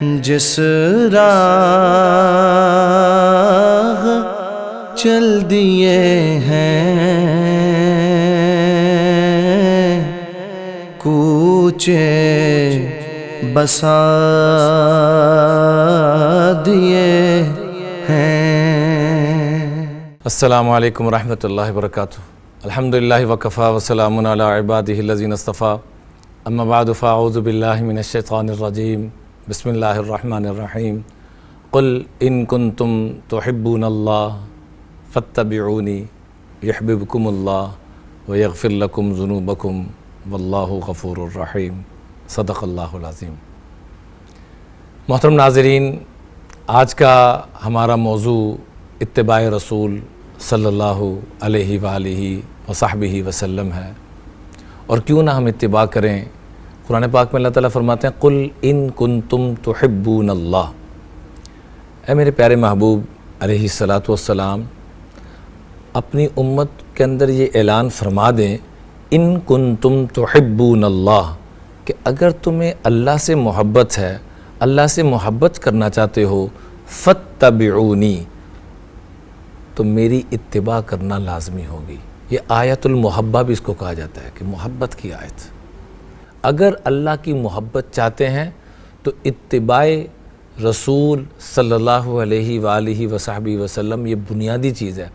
جس راہ چل دیے ہیں کوچے بسا دیے ہیں۔ السلام علیکم ورحمۃ اللہ وبرکاتہ۔ الحمدللہ وکفیٰ وسلام علی عبادہ الذین اصطفیٰ، اما بعد فاعوذ باللہ من الشیطان الرجیم، بسم اللہ الرحمن الرحیم۔ قل ان کنتم تحبون اللہ فاتبعونی یحببکم اللہ ویغفر لکم ذنوبکم واللہ غفور الرحیم۔ صدق اللہ العظیم۔ محترم ناظرین، آج کا ہمارا موضوع اتباع رسول صلی اللہ علیہ وآلہ وصحبہ وسلم ہے، اور کیوں نہ ہم اتباع کریں۔ قرآن پاک میں اللہ تعالیٰ فرماتے ہیں قل ان کنتم تحبون اللہ، اے میرے پیارے محبوب علیہ الصلاۃ والسلام، اپنی امت کے اندر یہ اعلان فرما دیں ان کنتم تحبون اللہ، کہ اگر تمہیں اللہ سے محبت ہے، اللہ سے محبت کرنا چاہتے ہو، فاتبعونی، تو میری اتباع کرنا لازمی ہوگی۔ یہ آیت المحبہ بھی اس کو کہا جاتا ہے کہ محبت کی آیت۔ اگر اللہ کی محبت چاہتے ہیں تو اتباع رسول صلی اللہ علیہ وآلہ وصحبہ وسلم یہ بنیادی چیز ہے۔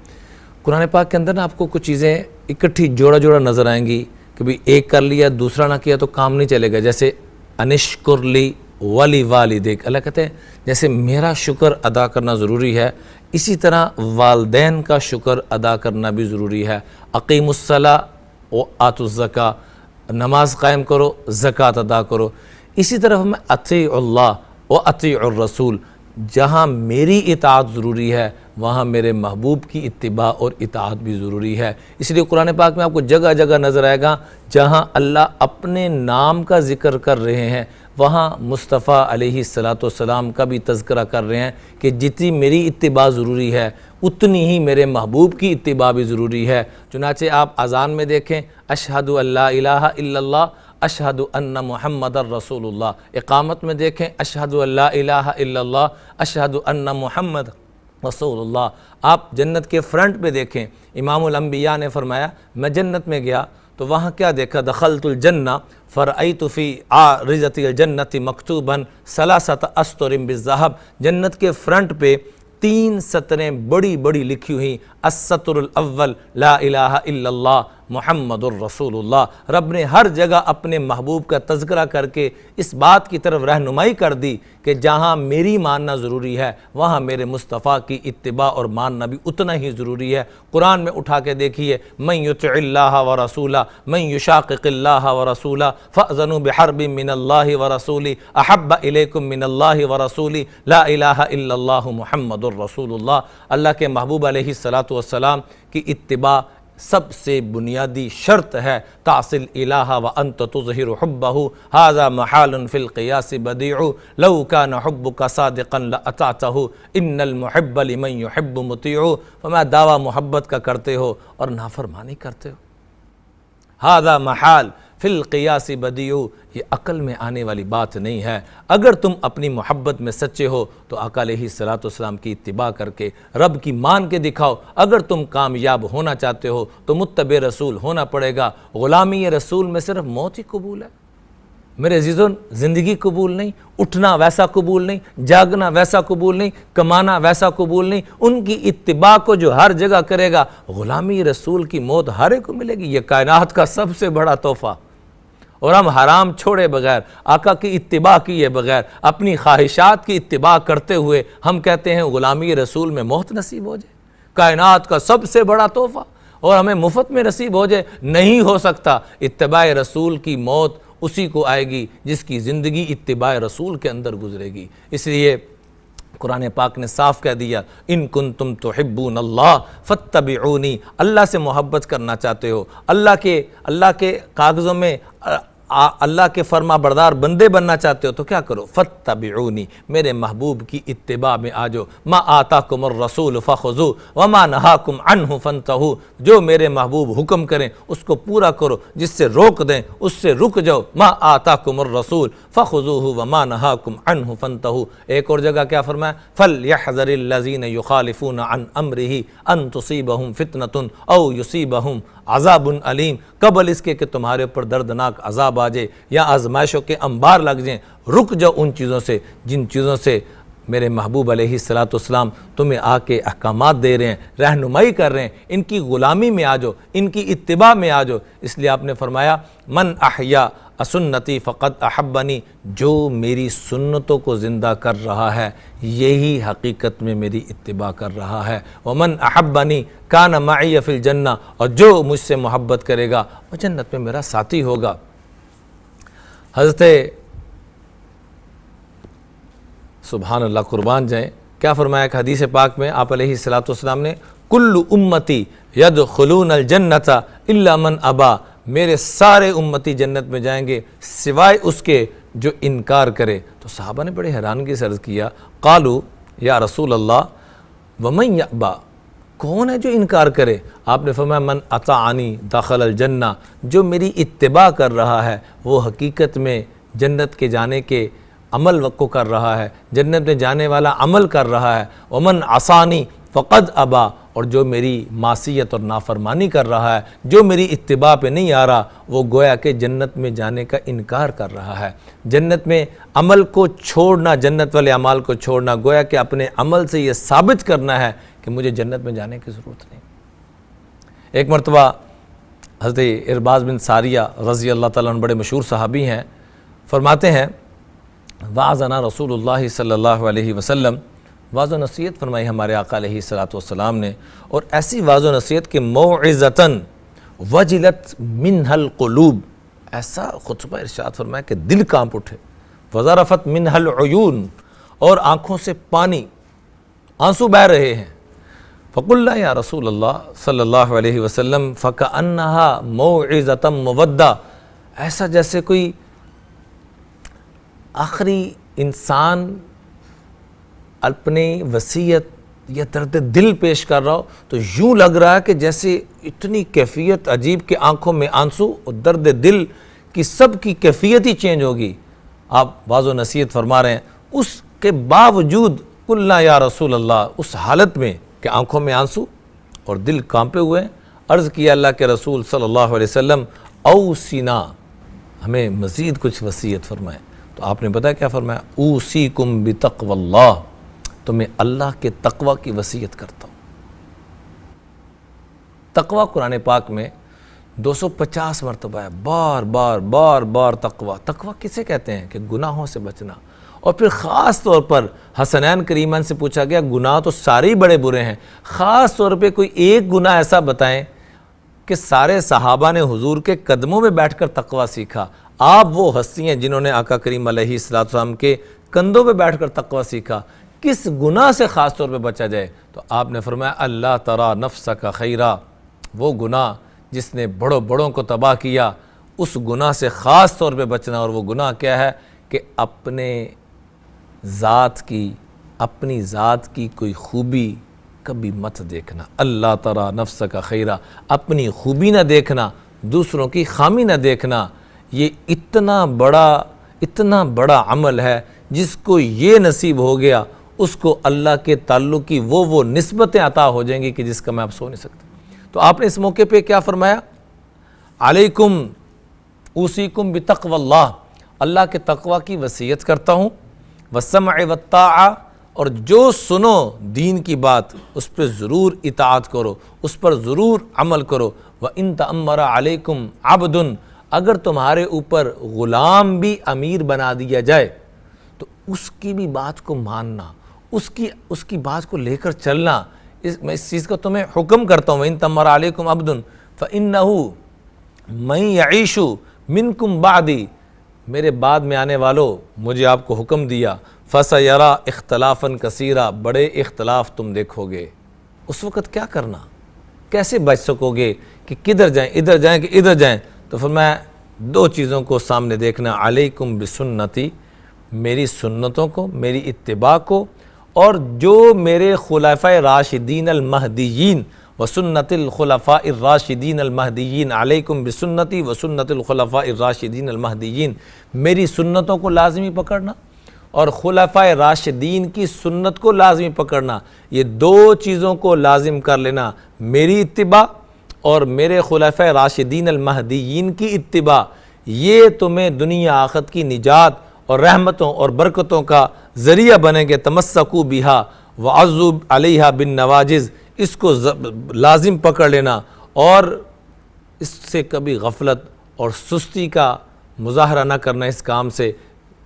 قرآن پاک کے اندر نا آپ کو کچھ چیزیں اکٹھی جوڑا جوڑا نظر آئیں گی کہ بھئی ایک کر لیا دوسرا نہ کیا تو کام نہیں چلے گا۔ جیسے انشکر لی ولی والدیک، اللہ کہتے ہیں جیسے میرا شکر ادا کرنا ضروری ہے، اسی طرح والدین کا شکر ادا کرنا بھی ضروری ہے۔ اقیم الصلاۃ وآتوا الزکاۃ، نماز قائم کرو، زکوٰۃ ادا کرو۔ اسی طرح میں اطیع اللہ و اطیع الرسول، جہاں میری اطاعت ضروری ہے وہاں میرے محبوب کی اتباع اور اطاعت بھی ضروری ہے۔ اس لیے قرآن پاک میں آپ کو جگہ جگہ نظر آئے گا جہاں اللہ اپنے نام کا ذکر کر رہے ہیں وہاں مصطفیٰ علیہ الصلاۃ والسلام کا بھی تذکرہ کر رہے ہیں کہ جتنی میری اتباع ضروری ہے اتنی ہی میرے محبوب کی اتباع بھی ضروری ہے۔ چنانچہ آپ اذان میں دیکھیں اشہد ان لا الہ الا اللہ اشہد ان محمد الرسول اللہ، اقامت میں دیکھیں اشہد ان لا الہ الا اللہ اشہد ان محمد رسول اللہ۔ آپ جنت کے فرنٹ پہ دیکھیں، امام الانبیاء نے فرمایا میں جنت میں گیا تو وہاں کیا دیکھا، دخلت الجنہ فرأیت فی عارضۃ الجنۃ مکتوبا ثلاثۃ اسطر بالذہب، جنت کے فرنٹ پہ 3 سطریں بڑی بڑی لکھی ہوئی، السطر الاول لا الہ الا اللہ محمد الرسول اللہ۔ رب نے ہر جگہ اپنے محبوب کا تذکرہ کر کے اس بات کی طرف رہنمائی کر دی کہ جہاں میری ماننا ضروری ہے وہاں میرے مصطفیٰ کی اتباع اور ماننا بھی اتنا ہی ضروری ہے۔ قرآن میں اٹھا کے دیکھیے من یطع اللہ ورسولہ من یشاقق اللہ ورسولہ فأذنوا بحرب من اللہ ورسولہ احب الیکم من اللہ ورسولہ لا الہ الا اللہ محمد الرسول اللہ۔ اللہ کے محبوب علیہ الصلاۃ والسلام کی اتباع سب سے بنیادی شرط ہے۔ تعصل الہ وانت تظہر حبہ ھذا محال فی القیاس بدیع لو کان حبک صادقا لاطعتہ ان المحب لمن یحب مطیع۔ فرمایا دعویٰ محبت کا کرتے ہو اور نافرمانی کرتے ہو، ھذا محال فی القیاس بدیع، یہ عقل میں آنے والی بات نہیں ہے۔ اگر تم اپنی محبت میں سچے ہو تو آقا علیہ الصلاۃ والسلام کی اتباع کر کے رب کی مان کے دکھاؤ۔ اگر تم کامیاب ہونا چاہتے ہو تو متبع رسول ہونا پڑے گا۔ غلامی رسول میں صرف موت ہی قبول ہے میرے عزیزوں، زندگی قبول نہیں، اٹھنا ویسا قبول نہیں، جاگنا ویسا قبول نہیں، کمانا ویسا قبول نہیں۔ ان کی اتباع کو جو ہر جگہ کرے گا غلامی رسول کی موت ہر ایک کو ملے گی۔ یہ کائنات کا سب سے بڑا تحفہ، اور ہم حرام چھوڑے بغیر، آقا کی اتباع کیے بغیر، اپنی خواہشات کی اتباع کرتے ہوئے ہم کہتے ہیں غلامی رسول میں موت نصیب ہو جائے، کائنات کا سب سے بڑا تحفہ، اور ہمیں مفت میں نصیب ہو جائے، نہیں ہو سکتا۔ اتباع رسول کی موت اسی کو آئے گی جس کی زندگی اتباع رسول کے اندر گزرے گی۔ اس لیے قرآن پاک نے صاف کہہ دیا ان کنتم تحبون اللہ فاتبعونی، اللہ سے محبت کرنا چاہتے ہو، اللہ کے کاغذوں میں اللہ کے فرما بردار بندے بننا چاہتے ہو تو کیا کرو، فاتبعونی، میرے محبوب کی اتباع میں آ جاؤ، ما آتاکم الرسول فخذوہ وما نہاکم عنہ فانتہوا، جو میرے محبوب حکم کریں اس کو پورا کرو، جس سے روک دیں اس سے رک جاؤ، ما آتاکم الرسول فخذوہ وما نہاکم عنہ فانتہوا۔ ایک اور جگہ کیا فرمایا، فلیحذر الذین یخالفون عن امرہ ان تصیبہم فتنۃ او یصیبہم عذاب علیم، قبل اس کے کہ تمہارے اوپر دردناک عذاب آ جائے یا آزمائشوں کے انبار لگ جائیں، رک جاؤ ان چیزوں سے جن چیزوں سے میرے محبوب علیہ السلام تمہیں آ کے احکامات دے رہے ہیں، رہنمائی کر رہے ہیں، ان کی غلامی میں آ جاؤ، ان کی اتباع میں آ جاؤ۔ اس لیے آپ نے فرمایا من احیا سنتی فقد احبنی، جو میری سنتوں کو زندہ کر رہا ہے یہی حقیقت میں میری اتباع کر رہا ہے، ومن احبنی کان معی فی الجنہ، اور جو مجھ سے محبت کرے گا وہ جنت میں میرا ساتھی ہوگا۔ حضرت سبحان اللہ قربان جائیں، کیا فرمایا کہ حدیث پاک میں آپ علیہ السلام نے کل امتی یدخلون الجنۃ الا من ابا، میرے سارے امتی جنت میں جائیں گے سوائے اس کے جو انکار کرے۔ تو صحابہ نے بڑے حیرانگی سے عرض کیا، قالوا یا رسول اللہ ومن یأبا، کون ہے جو انکار کرے؟ آپ نے فرمایا من اطاعنی دخل الجنہ، جو میری اتباع کر رہا ہے وہ حقیقت میں جنت کے جانے کے عمل کو کر رہا ہے، جنت میں جانے والا عمل کر رہا ہے، ومن عصانی فقد ابا، اور جو میری معصیت اور نافرمانی کر رہا ہے، جو میری اتباع پہ نہیں آ رہا، وہ گویا کہ جنت میں جانے کا انکار کر رہا ہے۔ جنت میں عمل کو چھوڑنا، جنت والے اعمال کو چھوڑنا، گویا کہ اپنے عمل سے یہ ثابت کرنا ہے کہ مجھے جنت میں جانے کی ضرورت نہیں۔ ایک مرتبہ حضرت ارباز بن ساریہ رضی اللہ تعالیٰ عنہ بڑے مشہور صحابی ہیں، فرماتے ہیں وعظنا رسول اللہ صلی اللہ علیہ وسلم، واضح و نصیحت فرمائی ہمارے آقا علیہ السلام نے، اور ایسی واضح و نصیحت کہ موعظتاً وجلت منها القلوب، ایسا خطبہ ارشاد فرمایا کہ دل کانپ اٹھے، وذرفت منها العیون، اور آنکھوں سے پانی آنسو بہہ رہے ہیں۔ فقلنا یا رسول اللہ صلی اللہ علیہ وسلم فکأنها موعظۃ مودہ، ایسا جیسے کوئی آخری انسان اپنی وصیت یا درد دل پیش کر رہا ہو، تو یوں لگ رہا ہے کہ جیسے اتنی کیفیت عجیب کہ آنکھوں میں آنسو، اور درد دل کی سب کی کیفیت ہی چینج ہوگی۔ آپ واضح و نصیحت فرما رہے ہیں، اس کے باوجود قلنا یا رسول اللہ، اس حالت میں کہ آنکھوں میں آنسو اور دل کانپے ہوئے ہیں، عرض کیا اللہ کے رسول صلی اللہ علیہ وسلم اوصینا، ہمیں مزید کچھ وصیت فرمائیں۔ تو آپ نے بتایا کیا فرمایا، اوصیکم بتقوی اللہ، تو میں اللہ کے تقوی کی وصیت کرتا ہوں۔ تقوی قرآن پاک میں 250 مرتبہ ہے، بار بار بار بار تقوی۔ تقوی کسے کہتے ہیں کہ گناہوں سے بچنا، اور پھر خاص طور پر حسنین کریمان سے پوچھا گیا گناہ تو سارے ہی بڑے برے ہیں، خاص طور پہ کوئی ایک گناہ ایسا بتائیں کہ سارے صحابہ نے حضور کے قدموں میں بیٹھ کر تقوی سیکھا۔ آپ وہ ہستی ہیں جنہوں نے آقا کریم علیہ السلام کے کندھوں پہ بیٹھ کر تقوی سیکھا، کس گناہ سے خاص طور پہ بچا جائے؟ تو آپ نے فرمایا اللہ ترا نفسک خیرا، وہ گناہ جس نے بڑوں کو تباہ کیا، اس گناہ سے خاص طور پہ بچنا۔ اور وہ گناہ کیا ہے کہ اپنی ذات کی کوئی خوبی کبھی مت دیکھنا۔ اللہ ترا نفسک خیرا، اپنی خوبی نہ دیکھنا، دوسروں کی خامی نہ دیکھنا۔ یہ اتنا بڑا عمل ہے، جس کو یہ نصیب ہو گیا اس کو اللہ کے تعلق کی وہ نسبتیں عطا ہو جائیں گی کہ جس کا میں آپ سو نہیں سکتا۔ تو آپ نے اس موقع پہ کیا فرمایا، علیکم اوصیکم بتقوی اللہ، اللہ کے تقوی کی وصیت کرتا ہوں، والسمع والطاعہ، اور جو سنو دین کی بات اس پہ ضرور اطاعت کرو، اس پر ضرور عمل کرو۔ وَإِن تَأَمَّرَ عَلَيْكُمْ عَبْدٌ، اگر تمہارے اوپر غلام بھی امیر بنا دیا جائے تو اس کی بھی بات کو ماننا، اس کی بات کو لے کر چلنا۔ میں اس چیز کا تمہیں حکم کرتا ہوں، وَإِن تَأَمَّرَ عَلَيْكُمْ عَبْدٌ فَإِنَّهُ مَن يَعِيشُ مِنْكُمْ بَعْدِي، میرے بعد میں آنے والوں مجھے آپ کو حکم دیا، فَسَيَرَى اخْتِلَافًا كَثِيرًا، بڑے اختلاف تم دیکھو گے۔ اس وقت کیا کرنا، کیسے بچ سکو گے کہ کدھر جائیں، ادھر جائیں کہ ادھر جائیں؟ تو فرمایا دو چیزوں کو سامنے دیکھنا، علیکم بسنتی، میری سنتوں کو، میری اتباع کو، اور جو میرے خلفاء راشدین المہدیین وسنت الخلفاء الراشدین المہدیین، علیکم بسنتی وسنت الخلفاء الراشدین المہدیین، میری سنتوں کو لازمی پکڑنا اور خلفاء راشدین کی سنت کو لازمی پکڑنا، یہ دو چیزوں کو لازم کر لینا، میری اتباع اور میرے خلفاء راشدین المہدیین کی اتباع، یہ تمہیں دنیا آخرت کی نجات اور رحمتوں اور برکتوں کا ذریعہ بنیں گے۔ تمسکوا بہا وعضوا علیہا بالنواجذ، اس کو لازم پکڑ لینا اور اس سے کبھی غفلت اور سستی کا مظاہرہ نہ کرنا اس کام سے،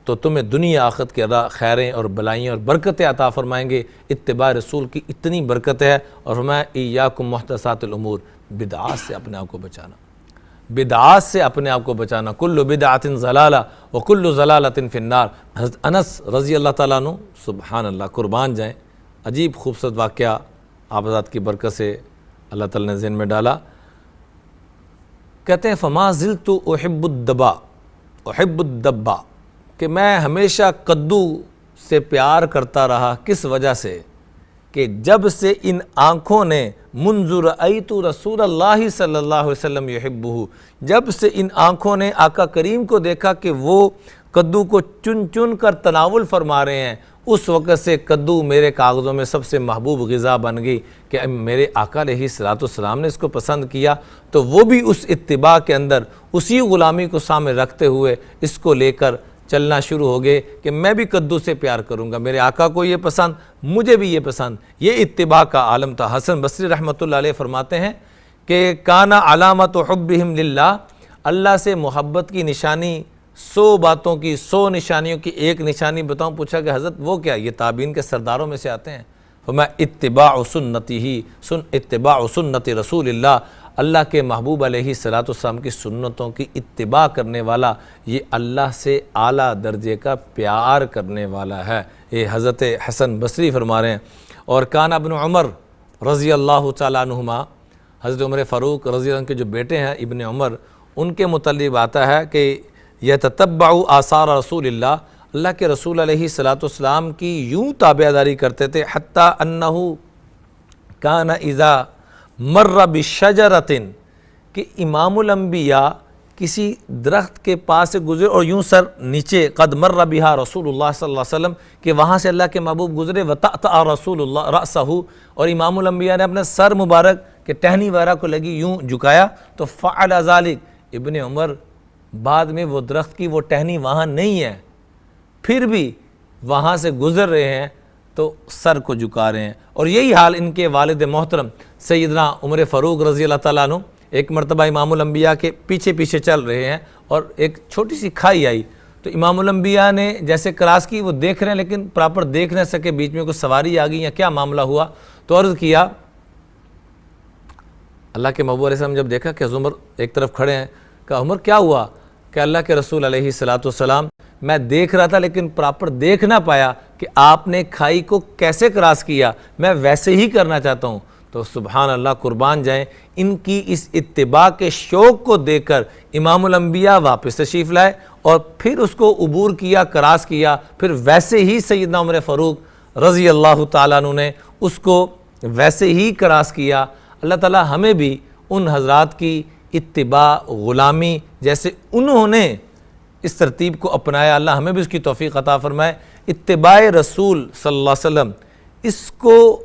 تو تمہیں دنیا آخرت کے خیریں اور بلائیں اور برکتیں عطا فرمائیں گے۔ اتباع رسول کی اتنی برکت ہے، اور فرمایا ایاکم محدثات الامور، بدعات سے اپنے آپ کو بچانا، بدعات سے اپنے آپ کو بچانا، کل بدعۃ ضلالہ وکل ضلالۃ فی النار۔ حضرت انس رضی اللہ تعالیٰ عنہ، سبحان اللہ، قربان جائیں، عجیب خوبصورت واقعہ آپ حضرات کی برکت سے اللہ تعالیٰ نے ذہن میں ڈالا۔ کہتے ہیں فما زلت احب الدبا، کہ میں ہمیشہ کدو سے پیار کرتا رہا، کس وجہ سے؟ کہ جب سے ان آنکھوں نے منذ رأیت رسول اللہ صلی اللہ علیہ وسلم یحبہ، جب سے ان آنکھوں نے آقا کریم کو دیکھا کہ وہ کدو کو چن چن کر تناول فرما رہے ہیں، اس وقت سے کدو میرے کاغذوں میں سب سے محبوب غذا بن گئی، کہ میرے آقا علیہ الصلوۃ والسلام نے اس کو پسند کیا، تو وہ بھی اس اتباع کے اندر اسی غلامی کو سامنے رکھتے ہوئے اس کو لے کر چلنا شروع ہو گئے کہ میں بھی کدو سے پیار کروں گا، میرے آقا کو یہ پسند، مجھے بھی یہ پسند۔ یہ اتباع کا عالم تھا۔ حسن بصری رحمۃ اللہ علیہ فرماتے ہیں کہ کانا علامت حبہم للہ، اللہ سے محبت کی نشانی 100 باتوں کی، 100 نشانیوں کی ایک نشانی بتاؤں؟ پوچھا کہ حضرت وہ کیا؟ یہ تابعین کے سرداروں میں سے آتے ہیں۔ فرمایا اتباع سنتی اتباع سنت رسول اللہ، اللہ کے محبوب علیہ الصلوۃ والسلام کی سنتوں کی اتباع کرنے والا یہ اللہ سے اعلیٰ درجے کا پیار کرنے والا ہے۔ یہ حضرت حسن بصری فرما رہے ہیں۔ اور کان ابن عمر رضی اللہ تعالیٰ عنہما، حضرت عمر فاروق رضی اللہ عنہ کے جو بیٹے ہیں ابن عمر، ان کے متعلق آتا ہے کہ یتتبع آثار رسول اللہ، اللہ کے رسول علیہ الصلوۃ والسلام کی یوں تابعداری کرتے تھے، حتیٰ انہ کان اذا مر بشجرۃ، کہ امام الانبیاء کسی درخت کے پاس سے گزرے اور یوں سر نیچے، قد مر بہا رسول اللہ صلی اللہ علیہ وسلم، کہ وہاں سے اللہ کے محبوب گزرے، وتأتأ رسول اللہ رأسہ، اور امام الانبیاء نے اپنا سر مبارک کہ ٹہنی وغیرہ کو لگی یوں جھکایا، تو فعل ذلک، ابن عمر بعد میں وہ درخت کی وہ ٹہنی وہاں نہیں ہے، پھر بھی وہاں سے گزر رہے ہیں تو سر کو جھکا رہے ہیں۔ اور یہی حال ان کے والد محترم سیدنا عمر فاروق رضی اللہ تعالیٰ عنہ، ایک مرتبہ امام الانبیاء کے پیچھے پیچھے چل رہے ہیں اور ایک چھوٹی سی کھائی آئی، تو امام الانبیاء نے جیسے کراس کی، وہ دیکھ رہے ہیں لیکن پراپر دیکھ نہ سکے، بیچ میں کوئی سواری آ گئی یا کیا معاملہ ہوا، تو عرض کیا، اللہ کے محبوب علیہ السلام جب دیکھا کہ عمر ایک طرف کھڑے ہیں، کہا عمر کیا ہوا؟ کہ اللہ کے رسول علیہ الصلوۃ والسلام، میں دیکھ رہا تھا لیکن پراپر دیکھ نہ پایا کہ آپ نے کھائی کو کیسے کراس کیا، میں ویسے ہی کرنا چاہتا ہوں۔ تو سبحان اللہ، قربان جائیں، ان کی اس اتباع کے شوق کو دیکھ کر امام الانبیاء واپس تشریف لائے اور پھر اس کو عبور کیا، کراس کیا، پھر ویسے ہی سیدنا عمر فاروق رضی اللہ تعالیٰ عنہ نے اس کو ویسے ہی کراس کیا۔ اللہ تعالیٰ ہمیں بھی ان حضرات کی اتباع، غلامی، جیسے انہوں نے اس ترتیب کو اپنایا، اللہ ہمیں بھی اس کی توفیق عطا فرمائے۔ اتباع رسول صلی اللہ علیہ وسلم، اس کو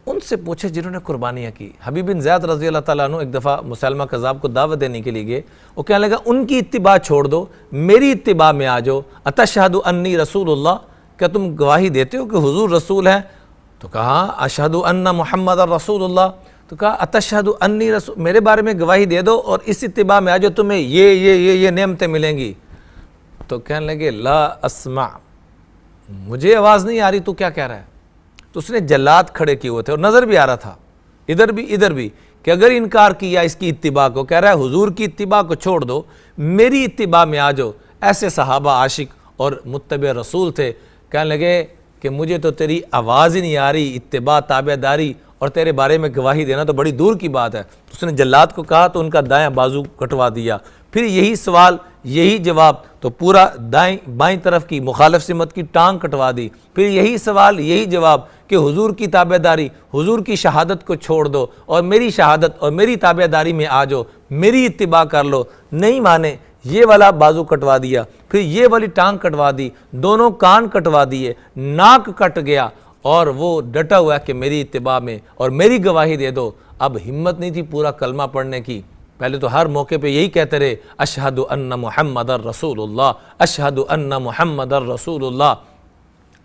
ان سے پوچھے جنہوں نے قربانیاں کی۔ حبیب بن زیاد رضی اللہ تعالیٰ عنہ ایک دفعہ مسلمہ کذاب کو دعوت دینے کے لیے گئے، وہ کہنے لگا ان کی اتباع چھوڑ دو، میری اتباع میں آ جاؤ، اتشہد انی رسول اللہ، کیا تم گواہی دیتے ہو کہ حضور رسول ہیں؟ تو کہا اشہد ان محمد رسول اللہ، تو کہا اتشہد انی رسول، میرے بارے میں گواہی دے دو اور اس اتباع میں آ جاؤ، تمہیں یہ نعمتیں ملیں گی۔ تو کہنے لگے لا اسمع، مجھے آواز نہیں آ رہی، تو کیا کہہ رہا ہے؟ تو اس نے جلات کھڑے کیے ہوئے تھے اور نظر بھی آ رہا تھا، ادھر بھی کہ اگر انکار کیا اس کی اتباع کو، کہہ رہا ہے حضور کی اتباع کو چھوڑ دو، میری اتباع میں آ جاؤ۔ ایسے صحابہ عاشق اور متبع رسول تھے، کہنے لگے کہ مجھے تو تیری آواز ہی نہیں آ رہی، اتباع، تابع داری اور تیرے بارے میں گواہی دینا تو بڑی دور کی بات ہے۔ اس نے جلاد کو کہا تو ان کا دایاں بازو کٹوا دیا، پھر یہی سوال یہی جواب تو پورا بائیں طرف کی مخالف سمت کی ٹانگ کٹوا دی، پھر یہی سوال یہی جواب کہ حضور کی تابع داری، حضور کی شہادت کو چھوڑ دو اور میری شہادت اور میری تابع داری میں آ جاؤ، میری اتباع کر لو، نہیں مانے، یہ والا بازو کٹوا دیا، پھر یہ والی ٹانگ کٹوا دی، دونوں کان کٹوا دیے، ناک کٹ گیا، اور وہ ڈٹا ہوا ہے کہ میری اتباع میں اور میری گواہی دے دو۔ اب ہمت نہیں تھی پورا کلمہ پڑھنے کی، پہلے تو ہر موقع پہ یہی کہتے رہے اشہد ان محمد رسول اللہ، اشہد ان محمد رسول اللہ۔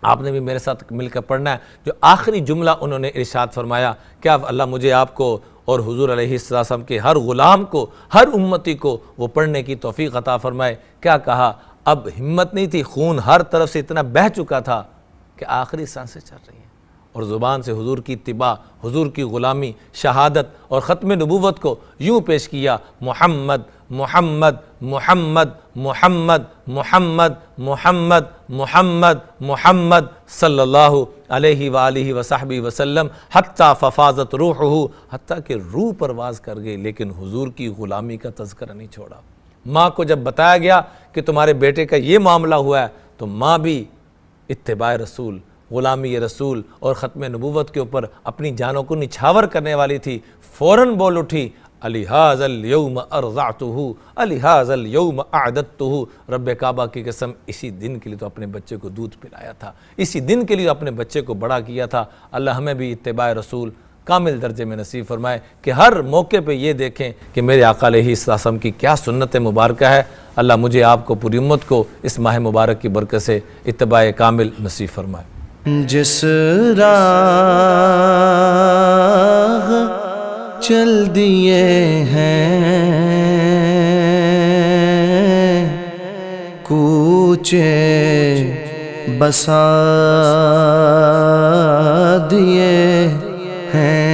آپ نے بھی میرے ساتھ مل کر پڑھنا ہے جو آخری جملہ انہوں نے ارشاد فرمایا، کیا اللہ مجھے آپ کو اور حضور علیہ السلام کے ہر غلام کو، ہر امتی کو وہ پڑھنے کی توفیق عطا فرمائے۔ کیا کہا؟ اب ہمت نہیں تھی، خون ہر طرف سے اتنا بہہ چکا تھا کہ آخری سانسیں چل رہی ہیں، اور زبان سے حضور کی اتباع، حضور کی غلامی، شہادت اور ختم نبوت کو یوں پیش کیا، محمد محمد محمد محمد محمد محمد محمد محمد صلی اللہ علیہ وآلہ وصحبہ وسلم، حتیٰ ففاضت روحہ، حتیٰ کہ روح پرواز کر گئی، لیکن حضور کی غلامی کا تذکرہ نہیں چھوڑا۔ ماں کو جب بتایا گیا کہ تمہارے بیٹے کا یہ معاملہ ہوا ہے تو ماں بھی اتباع رسول، غلامی رسول اور ختم نبوت کے اوپر اپنی جانوں کو نچھاور کرنے والی تھی، فوراً بول اٹھی، الہٰذ اليوم ارضعتہ، الہٰذ اليوم اعددتہ۔ رب کعبہ کی قسم، اسی دن کے لیے تو اپنے بچے کو دودھ پلایا تھا، اسی دن کے لیے اپنے بچے کو بڑا کیا تھا۔ اللہ ہمیں بھی اتباع رسول کامل درجے میں نصیب فرمائے کہ ہر موقع پہ یہ دیکھیں کہ میرے آقا علیہ السلام کی کیا سنت مبارکہ ہے۔ اللہ مجھے آپ کو، پوری امت کو اس ماہ مبارک کی برکت سے اتباع کامل نصیب فرمائے۔ جس راہ چل دیے ہیں کوچے بسا دیے ہیں،